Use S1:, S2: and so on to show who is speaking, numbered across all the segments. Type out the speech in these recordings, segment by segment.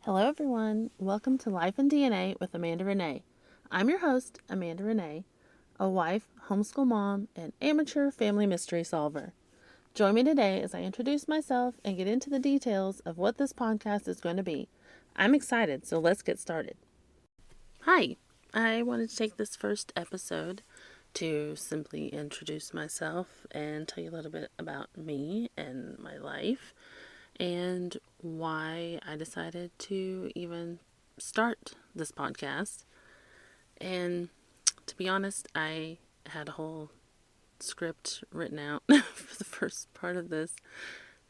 S1: Hello, everyone. Welcome to Life and DNA with Amanda Renee. I'm your host, Amanda Renee, a wife, homeschool mom, and amateur family mystery solver. Join me today as I introduce myself and get into the details of what this podcast is going to be. I'm excited, so let's get started. Hi, I wanted to take this first episode to simply introduce myself and tell you a little bit about me and my life and why I decided to even start this podcast. And to be honest, I had a whole script written out for the first part of this,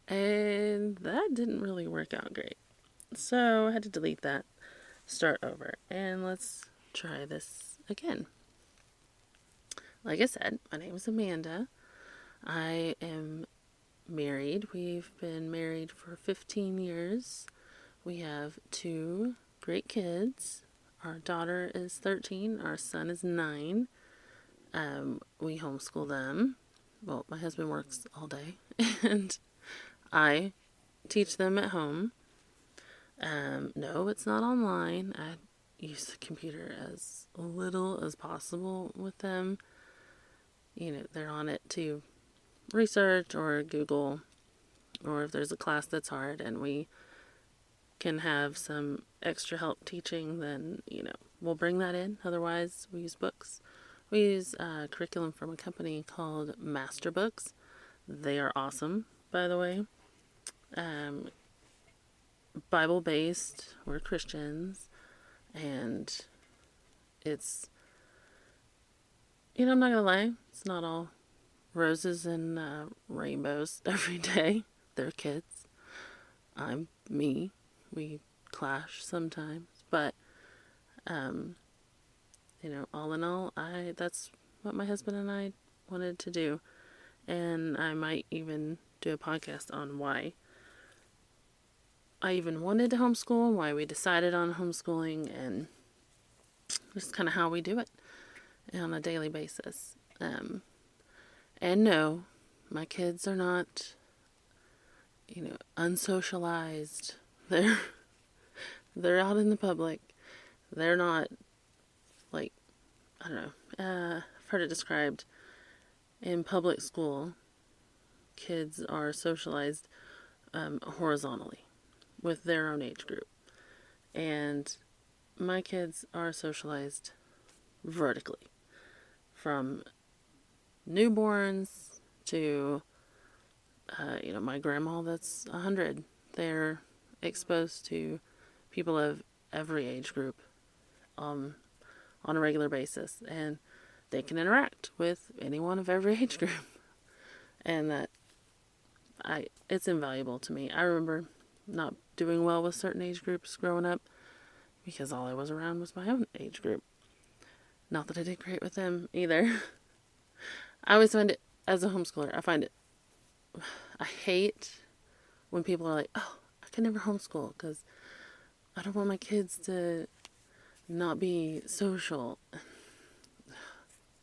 S1: and that didn't really work out great. So I had to delete that, start over, and let's try this again. Like I said, my name is Amanda. I am married. We've been married for 15 years. We have two great kids. Our daughter is 13. Our son is 9. We homeschool them. Well, my husband works all day, and I teach them at home. No, it's not online. I use the computer as little as possible with them. They're on it to research or Google, or if there's a class that's hard and we can have some extra help teaching, then, we'll bring that in. Otherwise, we use books. We use curriculum from a company called Master Books. They are awesome, by the way. Bible-based. We're Christians. And it's, I'm not going to lie, it's not all roses and rainbows every day. They're kids. I'm me. We clash sometimes, but all in all, that's what my husband and I wanted to do, and I might even do a podcast on why I even wanted to homeschool, why we decided on homeschooling, and just kind of how we do it on a daily basis. And no, my kids are not, unsocialized. They're out in the public. They're not like, I don't know. I've heard it described in public school. Kids are socialized horizontally with their own age group, and my kids are socialized vertically, from newborns to my grandma that's 100. They're exposed to people of every age group on a regular basis, and they can interact with anyone of every age group, and it's invaluable to me. I remember not doing well with certain age groups growing up because all I was around was my own age group. Not that I did great with them either. I always find it, as a homeschooler, I hate when people are like, oh, I can never homeschool because I don't want my kids to not be social.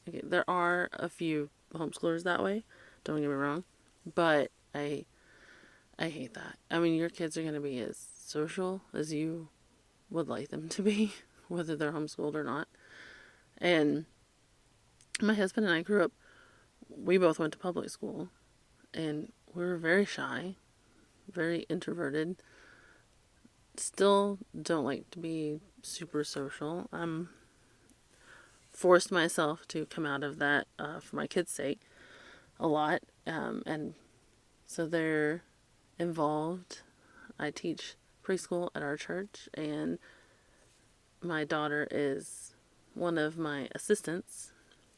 S1: Okay, there are a few homeschoolers that way, don't get me wrong, but I hate that. I mean, your kids are going to be as social as you would like them to be, whether they're homeschooled or not. And my husband and I grew up, we both went to public school, and we were very shy, very introverted. Still don't like to be super social. I'm forced myself to come out of that for my kids' sake a lot. And so they're involved. I teach preschool at our church, and my daughter is one of my assistants,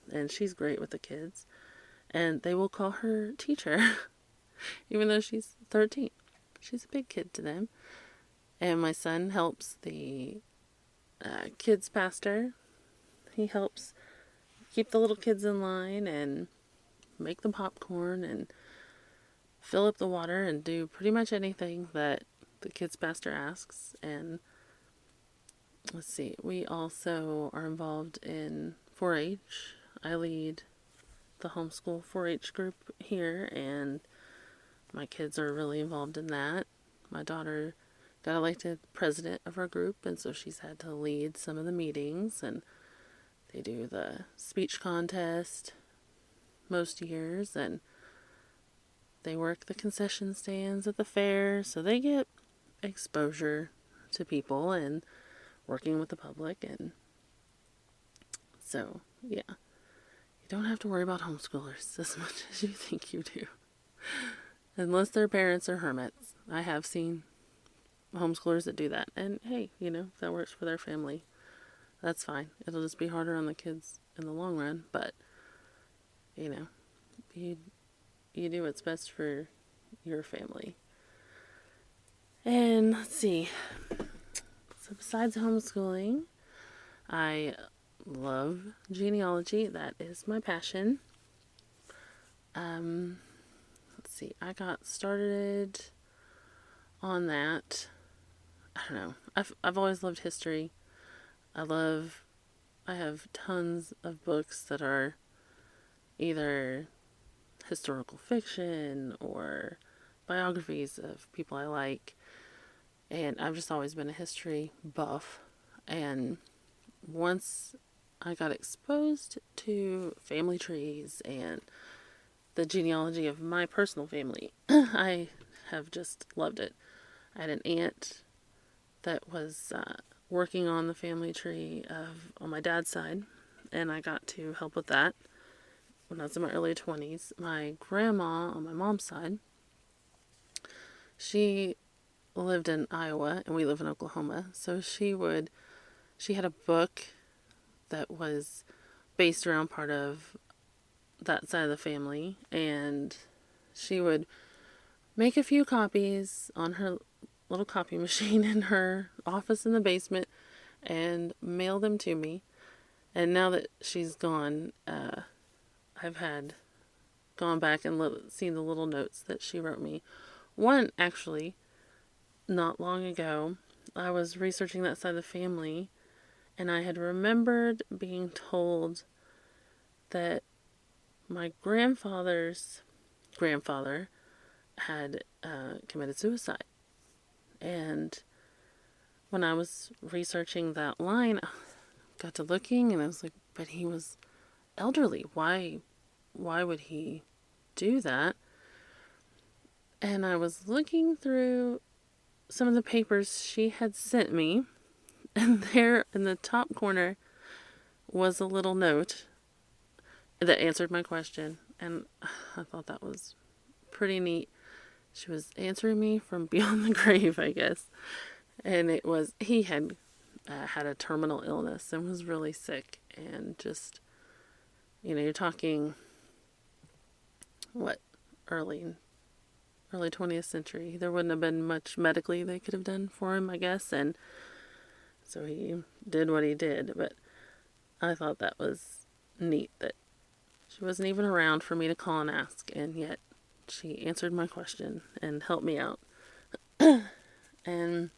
S1: and she's great with the kids. And they will call her teacher, even though she's 13. She's a big kid to them. And my son helps the kids pastor. He helps keep the little kids in line and make the popcorn and fill up the water and do pretty much anything that the kids pastor asks. And let's see, we also are involved in 4-H. I lead the homeschool 4-H group here, and my kids are really involved in that. My daughter got elected president of our group, and so she's had to lead some of the meetings, and they do the speech contest most years, and they work the concession stands at the fair, so they get exposure to people and working with the public. And so, yeah, you don't have to worry about homeschoolers as much as you think you do. Unless their parents are hermits. I have seen homeschoolers that do that. And hey, if that works for their family, that's fine. It'll just be harder on the kids in the long run. But, you do what's best for your family. And let's see. So besides homeschooling, I love genealogy. That is my passion. Let's see. I got started on that. I don't know. I've always loved history. I have tons of books that are either historical fiction or biographies of people I like. And I've just always been a history buff. And once I got exposed to family trees and the genealogy of my personal family, I have just loved it. I had an aunt that was working on the family tree on my dad's side, and I got to help with that when I was in my early 20s. My grandma on my mom's side, she lived in Iowa and we live in Oklahoma. So she had a book that was based around part of that side of the family, and she would make a few copies on her little copy machine in her office in the basement and mail them to me. And now that she's gone, I've gone back and seen the little notes that she wrote me. One, actually, not long ago, I was researching that side of the family, and I had remembered being told that my grandfather's grandfather had committed suicide. And when I was researching that line, I got to looking, and I was like, but he was elderly. Why would he do that? And I was looking through some of the papers she had sent me, and there in the top corner was a little note that answered my question, and I thought that was pretty neat. She was answering me from beyond the grave, I guess. And he had had a terminal illness and was really sick, and just, you're talking, early 20th century. There wouldn't have been much medically they could have done for him, I guess, and so he did what he did. But I thought that was neat that she wasn't even around for me to call and ask, and yet she answered my question and helped me out. And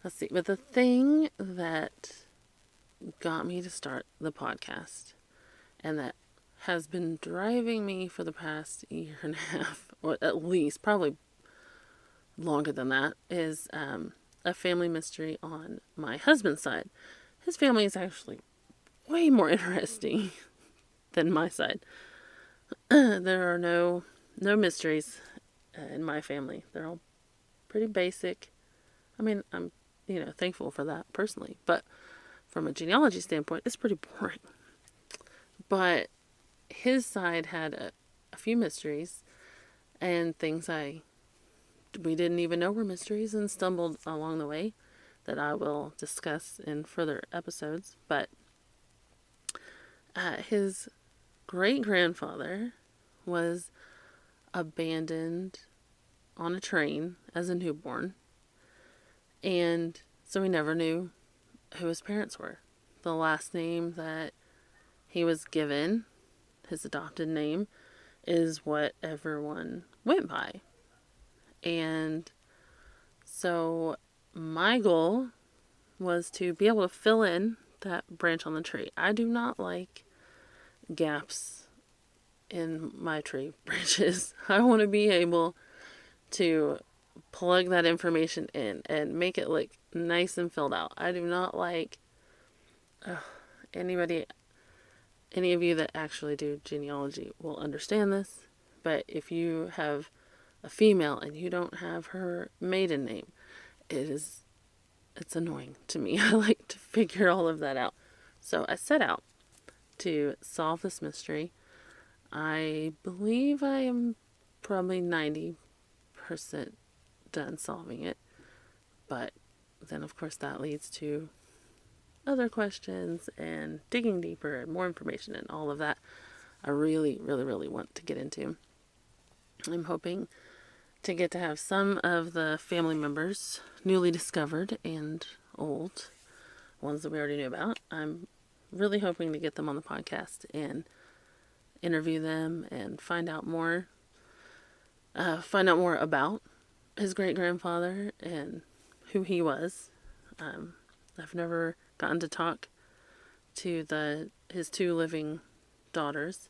S1: let's see, but the thing that got me to start the podcast, and that has been driving me for the past year and a half, or at least probably longer than that, is a family mystery on my husband's side. His family is actually way more interesting than my side. There are no mysteries in my family. They're all pretty basic. I mean, I'm thankful for that personally, but from a genealogy standpoint, it's pretty boring. But his side had a few mysteries and things we didn't even know were mysteries and stumbled along the way that I will discuss in further episodes. But his great-grandfather was abandoned on a train as a newborn, and so he never knew who his parents were. The last name that he was given, his adopted name, is what everyone went by. And so my goal was to be able to fill in that branch on the tree. I do not like gaps in my tree branches. I want to be able to plug that information in and make it look nice and filled out. I do not like anybody, any of you that actually do genealogy will understand this, but if you have a female and you don't have her maiden name, it's annoying to me. I like to figure all of that out. So I set out to solve this mystery. I believe I am probably 90% done solving it. But then, of course, that leads to other questions and digging deeper and more information and all of that I really, really, really want to get into. I'm hoping to get to have some of the family members, newly discovered and old, ones that we already knew about. I'm really hoping to get them on the podcast and interview them and find out more about his great-grandfather and who he was. I've never gotten to talk to his 2 living daughters.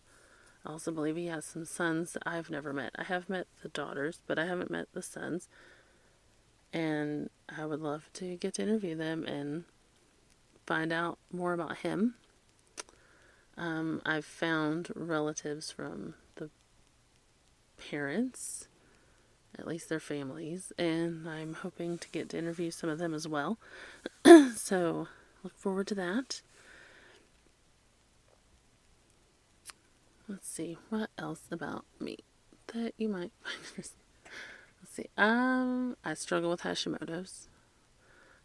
S1: I also believe he has some sons that I've never met. I have met the daughters, but I haven't met the sons. And I would love to get to interview them and find out more about him. I've found relatives from the parents, at least their families, and I'm hoping to get to interview some of them as well. So, look forward to that. Let's see, what else about me that you might find interesting? Let's see, I struggle with Hashimoto's.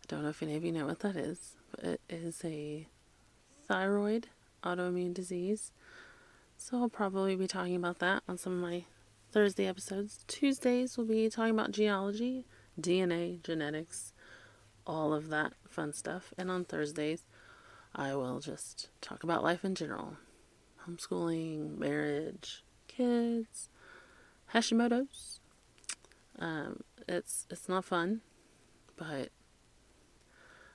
S1: I don't know if any of you know what that is, but it is a thyroid autoimmune disease. So I'll probably be talking about that on some of my Thursday episodes. Tuesdays we'll be talking about genealogy, DNA, genetics, all of that fun stuff. And on Thursdays, I will just talk about life in general. Homeschooling, marriage, kids, Hashimoto's. It's not fun, but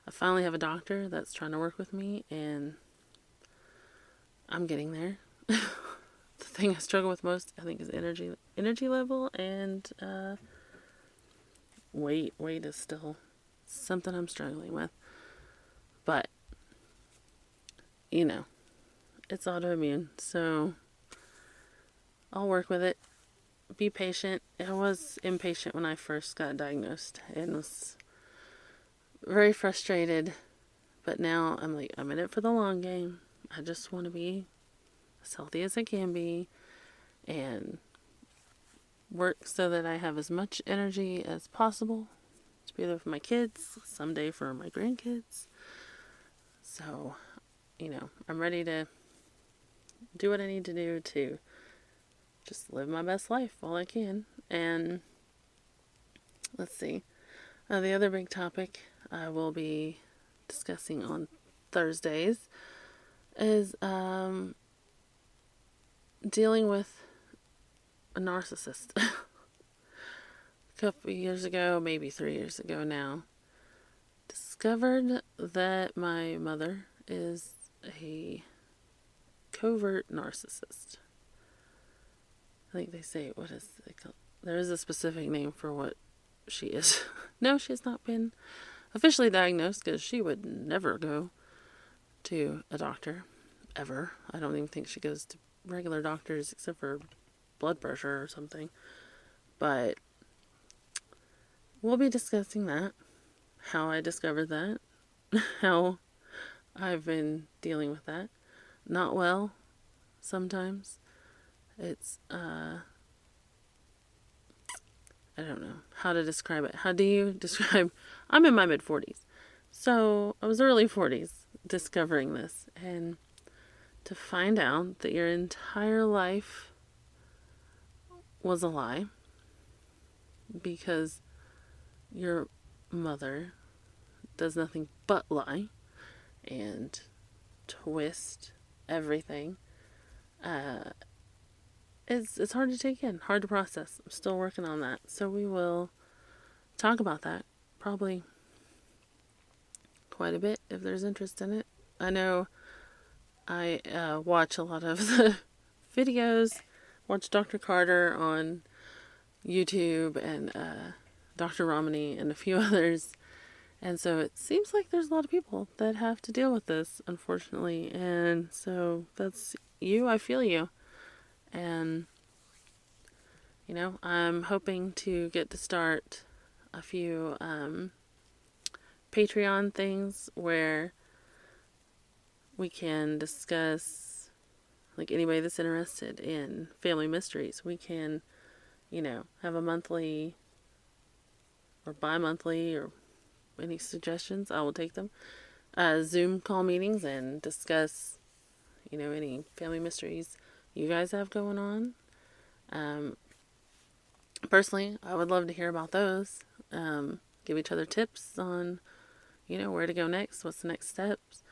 S1: I finally have a doctor that's trying to work with me, and I'm getting there. The thing I struggle with most, I think, is energy level, and weight. Weight is still something I'm struggling with. But, it's autoimmune, so I'll work with it. Be patient. I was impatient when I first got diagnosed and was very frustrated, but now I'm in it for the long game. I just want to be as healthy as I can be and work so that I have as much energy as possible to be there for my kids, someday for my grandkids. So, I'm ready to do what I need to do to just live my best life while I can. And let's see. The other big topic I will be discussing on Thursdays is dealing with a narcissist. A couple of years ago, maybe 3 years ago now, discovered that my mother is a covert narcissist. I think they say, there is a specific name for what she is. No, she has not been officially diagnosed because she would never go to a doctor, ever. I don't even think she goes to regular doctors except for blood pressure or something. But we'll be discussing that, how I discovered that, how I've been dealing with that. Not well, sometimes. It's, I don't know how to describe it. How do you describe, I'm in my mid-40s. So I was early 40s discovering this. And to find out that your entire life was a lie because your mother does nothing but lie and twist everything. It's hard to take in, hard to process. I'm still working on that. So we will talk about that probably quite a bit if there's interest in it. I know I watch a lot of the videos, watch Dr. Carter on YouTube, and Dr. Romney, and a few others. And so it seems like there's a lot of people that have to deal with this, unfortunately. And so that's you. I feel you. And, I'm hoping to get to start a few Patreon things where we can discuss, like, anybody that's interested in family mysteries. We can, have a monthly or bi-monthly, or any suggestions, I will take them. Zoom call meetings and discuss, any family mysteries you guys have going on. Personally, I would love to hear about those. Give each other tips on, where to go next, what's the next steps.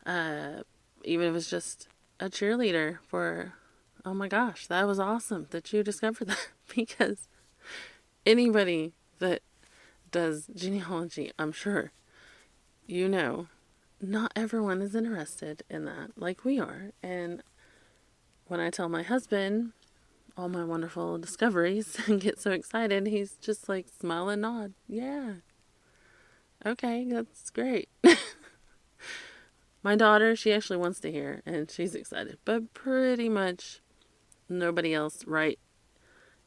S1: Even if it's just a cheerleader for, oh my gosh, that was awesome that you discovered that. Because anybody that does genealogy, I'm sure, not everyone is interested in that like we are. And when I tell my husband all my wonderful discoveries and get so excited, he's just like smile and nod. Yeah. Okay, that's great. My daughter, she actually wants to hear and she's excited, but pretty much nobody else right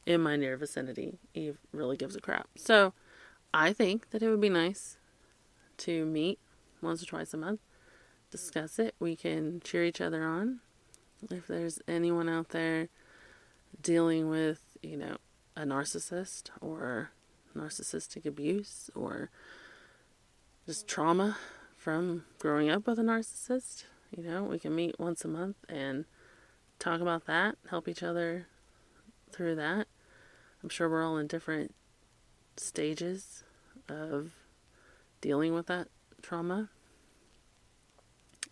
S1: in my near vicinity really gives a crap. So I think that it would be nice to meet once or twice a month, discuss it. We can cheer each other on. If there's anyone out there dealing with, a narcissist or narcissistic abuse or just trauma from growing up with a narcissist, we can meet once a month and talk about that, help each other through that. I'm sure we're all in different stages of dealing with that trauma.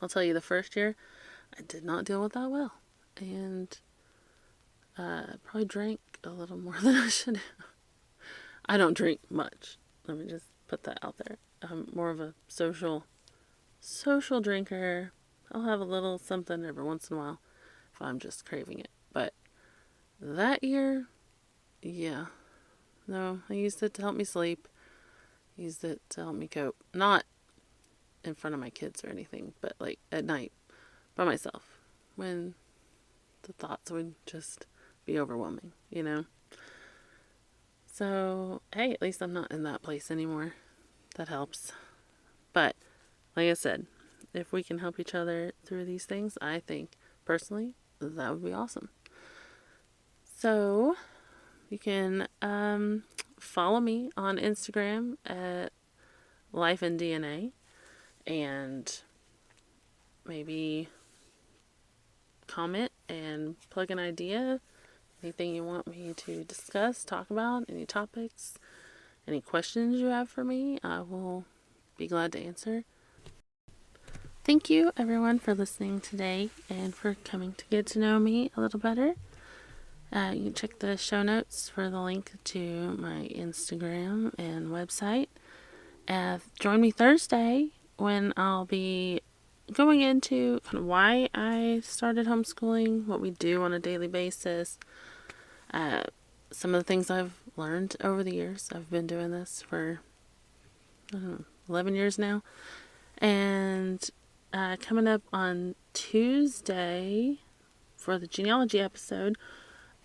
S1: I'll tell you, the first year, I did not deal with that well. And probably drank a little more than I should have. I don't drink much. Let me just put that out there. I'm more of a social drinker. I'll have a little something every once in a while if I'm just craving it. But that year, yeah. No, I used it to help me sleep. Used it to help me cope. Not in front of my kids or anything, but like at night by myself when the thoughts would just be overwhelming, So, hey, at least I'm not in that place anymore. That helps. But, like I said, if we can help each other through these things, I think, personally, that would be awesome. So, you can follow me on Instagram at Life and DNA, and maybe comment and plug an idea. Anything you want me to discuss, talk about, any topics, any questions you have for me, I will be glad to answer. Thank you, everyone, for listening today and for coming to get to know me a little better. You can check the show notes for the link to my Instagram and website. Join me Thursday when I'll be going into kind of why I started homeschooling, what we do on a daily basis, some of the things I've learned over the years. I've been doing this for 11 years now. And coming up on Tuesday for the genealogy episode,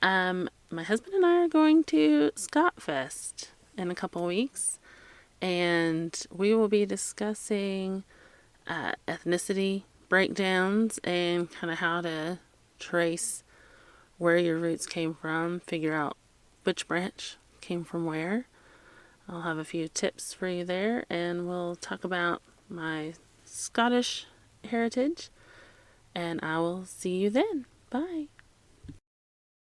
S1: my husband and I are going to Scott Fest in a couple weeks. And we will be discussing ethnicity breakdowns and kind of how to trace where your roots came from, figure out which branch came from where. I'll have a few tips for you there, and we'll talk about my Scottish heritage, and I will see you then. Bye.